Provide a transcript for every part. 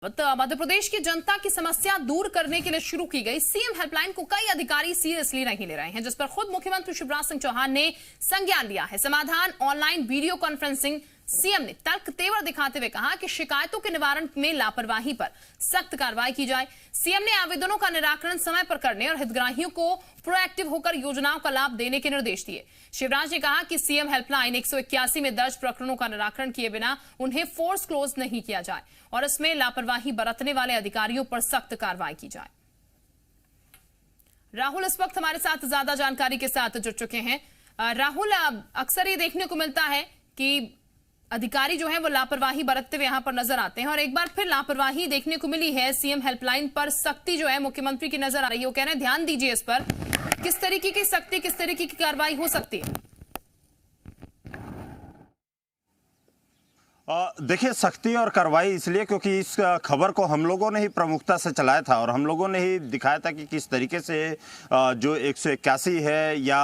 मध्य प्रदेश की जनता की समस्या दूर करने के लिए शुरू की गई सीएम हेल्पलाइन को कई अधिकारी सीरियसली नहीं ले रहे हैं, जिस पर खुद मुख्यमंत्री शिवराज सिंह चौहान ने संज्ञान लिया है। समाधान ऑनलाइन वीडियो कॉन्फ्रेंसिंग। सीएम ने तर्क तेवर दिखाते हुए कहा कि शिकायतों के निवारण में लापरवाही पर सख्त कार्रवाई की जाए। सीएम ने आवेदनों का निराकरण समय पर करने और हितग्राहियों को प्रोएक्टिव होकर योजनाओं का लाभ देने के निर्देश दिए। शिवराज ने कहा कि सीएम हेल्पलाइन 181 में दर्ज प्रकरणों का निराकरण किए बिना उन्हें फोर्स क्लोज नहीं किया जाए और इसमें लापरवाही बरतने वाले अधिकारियों पर सख्त कार्रवाई की जाए। राहुल इस वक्त हमारे साथ ज्यादा जानकारी के साथ जुड़ चुके हैं। राहुल, अक्सर ये देखने को मिलता है कि अधिकारी जो है वो लापरवाही बरतते हुए यहां पर नजर आते हैं और एक बार फिर लापरवाही देखने को मिली है। सीएम हेल्पलाइन पर सख्ती जो है मुख्यमंत्री की नजर आ रही है। वो कह रहे हैं ध्यान दीजिए इस पर, किस तरीके की सख्ती, किस तरीके की कार्रवाई हो सकती है? देखिए, सख्ती और कार्रवाई इसलिए क्योंकि इस खबर को हम लोगों ने ही प्रमुखता से चलाया था और हम लोगों ने ही दिखाया था कि किस तरीके से जो 181 है या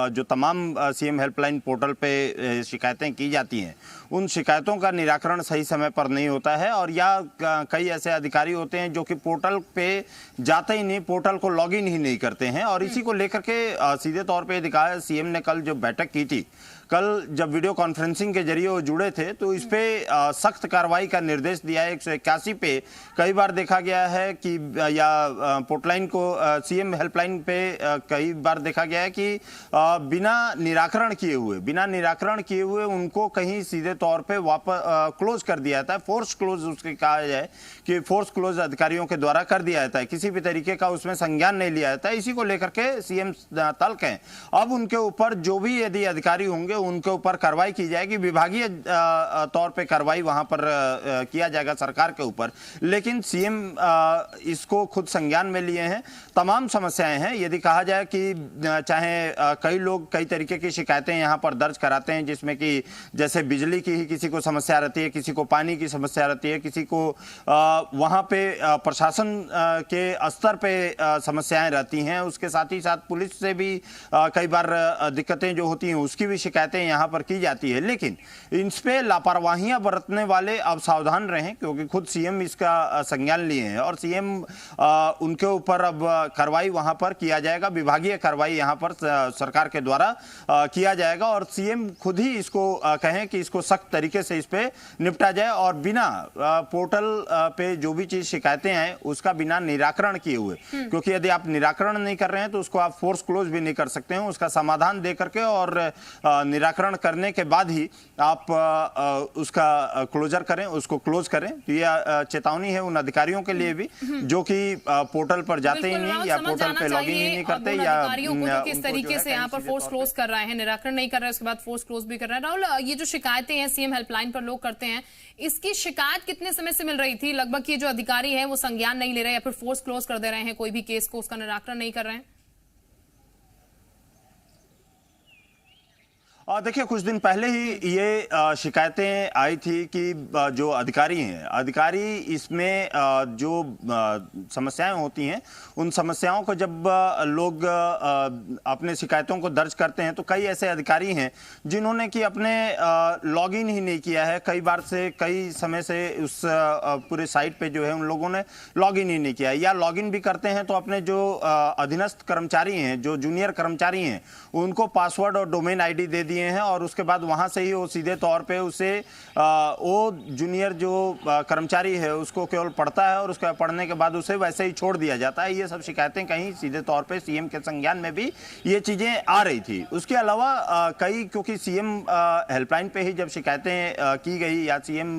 जो तमाम सीएम हेल्पलाइन पोर्टल पे शिकायतें की जाती हैं, उन शिकायतों का निराकरण सही समय पर नहीं होता है और या कई ऐसे अधिकारी होते हैं जो कि पोर्टल पे जाते ही नहीं, पोर्टल को लॉगिन ही नहीं करते हैं। और इसी को लेकर के सीधे तौर पे दिखाया सीएम ने कल जो बैठक की थी, कल जब वीडियो कॉन्फ्रेंसिंग के जरिए वो जुड़े थे तो इस पे सख्त कार्रवाई का निर्देश दिया है। 181 पे कई बार देखा गया है कि या पोर्टलाइन को सीएम हेल्पलाइन पे कई बार देखा गया है कि बिना निराकरण किए हुए उनको कहीं सीधे तौर पे वापस क्लोज कर दिया जाता है। फोर्स क्लोज उसके कहा जाए कि फोर्स क्लोज अधिकारियों के द्वारा कर दिया जाता है, किसी भी तरीके का उसमें संज्ञान नहीं लिया जाता है। इसी को लेकर के सीएम तल्ख हैं। अब उनके ऊपर जो भी यदि अधिकारी होंगे उनके ऊपर कार्रवाई की जाएगी, विभागीय तौर पे कार्रवाई वहां पर किया जाएगा सरकार के ऊपर। लेकिन सीएम इसको खुद संज्ञान में लिए हैं। तमाम समस्याएं हैं। यदि कहा जाए कि चाहे कई लोग कई तरीके की शिकायतें यहां पर दर्ज कराते हैं, जिसमें कि जैसे बिजली की ही किसी को समस्या रहती है, किसी को पानी की समस्या रहती है, किसी को वहां पे प्रशासन के स्तर पे समस्याएं रहती हैं। उसके साथ ही साथ पुलिस से भी कई बार दिक्कतें जो होती हैं उसकी भी शिकायतें यहां पर की जाती है। लेकिन इन पे लापरवाहियां बरतने वाले अब सावधान रहें, क्योंकि खुद सीएम इसका संज्ञान लिए हैं और सीएम उनके ऊपर अब कार्रवाई वहां पर किया जाएगा, विभागीय कार्रवाई यहां पर सरकार के द्वारा किया जाएगा और सीएम खुद ही इसको कहें कि इसको सख्त तरीके से इस पे निपटा जाए और बिना पोर्टल पे जो भी चीज शिकायतें हैं उसका बिना निराकरण किए हुए, क्योंकि यदि आप निराकरण नहीं कर रहे हैं तो उसको आप फोर्स क्लोज भी नहीं कर सकते हैं। उसका समाधान दे करके और निराकरण करने के बाद ही आप उसका क्लोजर करें, उसको क्लोज करें। तो ये चेतावनी है उन अधिकारियों के लिए भी जो कि पोर्टल पर जाते ही नहीं या पोर्टल पे लॉगिन ही नहीं करते या अधिकारियों को जो किस तरीके से यहाँ पर फोर्स क्लोज कर रहे हैं, निराकरण नहीं कर रहे हैं, उसके बाद फोर्स क्लोज भी कर रहे हैं। राहुल, ये जो शिकायतें हैं सीएम हेल्पलाइन पर लोग करते हैं, इसकी शिकायत कितने समय से मिल रही थी? लगभग ये जो अधिकारी हैं वो संज्ञान नहीं ले रहे या फिर फोर्स क्लोज कर दे रहे हैं, कोई भी केस को उसका निराकरण नहीं कर रहे हैं? देखिए, कुछ दिन पहले ही ये शिकायतें आई थी कि जो अधिकारी इसमें जो समस्याएं होती हैं, उन समस्याओं को जब लोग अपने शिकायतों को दर्ज करते हैं तो कई ऐसे अधिकारी हैं जिन्होंने कि अपने लॉगिन ही नहीं किया है। कई बार से कई समय से उस पूरे साइट पे जो है उन लोगों ने लॉगिन ही नहीं किया है, या लॉगिन भी करते हैं तो अपने जो अधीनस्थ कर्मचारी हैं, जो जूनियर कर्मचारी हैं, उनको पासवर्ड और डोमेन आईडी दे दिए हैं और उसके बाद वहां से ही वो सीधे तौर पे उसे वो जूनियर जो कर्मचारी है उसको केवल पढ़ता है और उसके पढ़ने के बाद उसे वैसे ही छोड़ दिया जाता है। ये सब शिकायतें कहीं सीधे तौर पे सीएम के संज्ञान में भी ये चीजें आ रही थी। उसके अलावा कई, क्योंकि सीएम हेल्पलाइन पे ही जब शिकायतें की गई या सीएम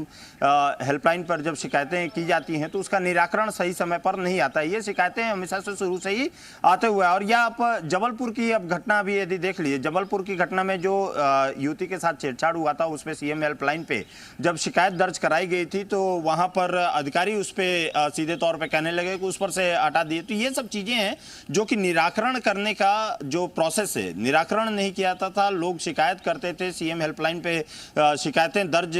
हेल्पलाइन पर जब शिकायतें की जाती हैं तो उसका निराकरण सही समय पर नहीं आता है। ये शिकायतें हमेशा से शुरू से ही आते हुए और या आप जबलपुर की अब घटना भी यदि देख लीजिए, जबलपुर की घटना में जो युवती के साथ छेड़छाड़ हुआ था, उसमें सीएम हेल्पलाइन पे जब शिकायत दर्ज कराई गई थी तो वहां पर अधिकारी उस पे सीधे तौर पे कहने लगे कि उस पर से हटा दिए। तो ये सब चीजें हैं जो कि निराकरण करने का जो प्रोसेस है, निराकरण नहीं किया जाता था। लोग शिकायत करते थे, सीएम हेल्पलाइन पे शिकायतें दर्ज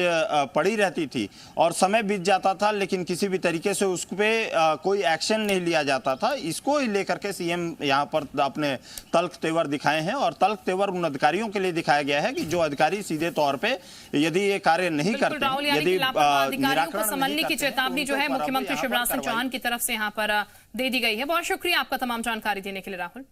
पड़ी रहती थी और समय बीत जाता था, लेकिन किसी भी तरीके से उस पे कोई एक्शन नहीं लिया जाता था। इसको लेकर के सीएम यहाँ पर अपने तल्ख तेवर दिखाए हैं और तल्ख तेवर उन अधिकारियों के लिए दिखाए दिखाया गया है कि जो अधिकारी सीधे तौर पे यदि ये कार्य नहीं करते, राहुल, यदि अधिकारियों को संभालने की चेतावनी जो है मुख्यमंत्री शिवराज सिंह चौहान की तरफ से यहाँ पर दे दी गई है। बहुत शुक्रिया आपका तमाम जानकारी देने के लिए राहुल।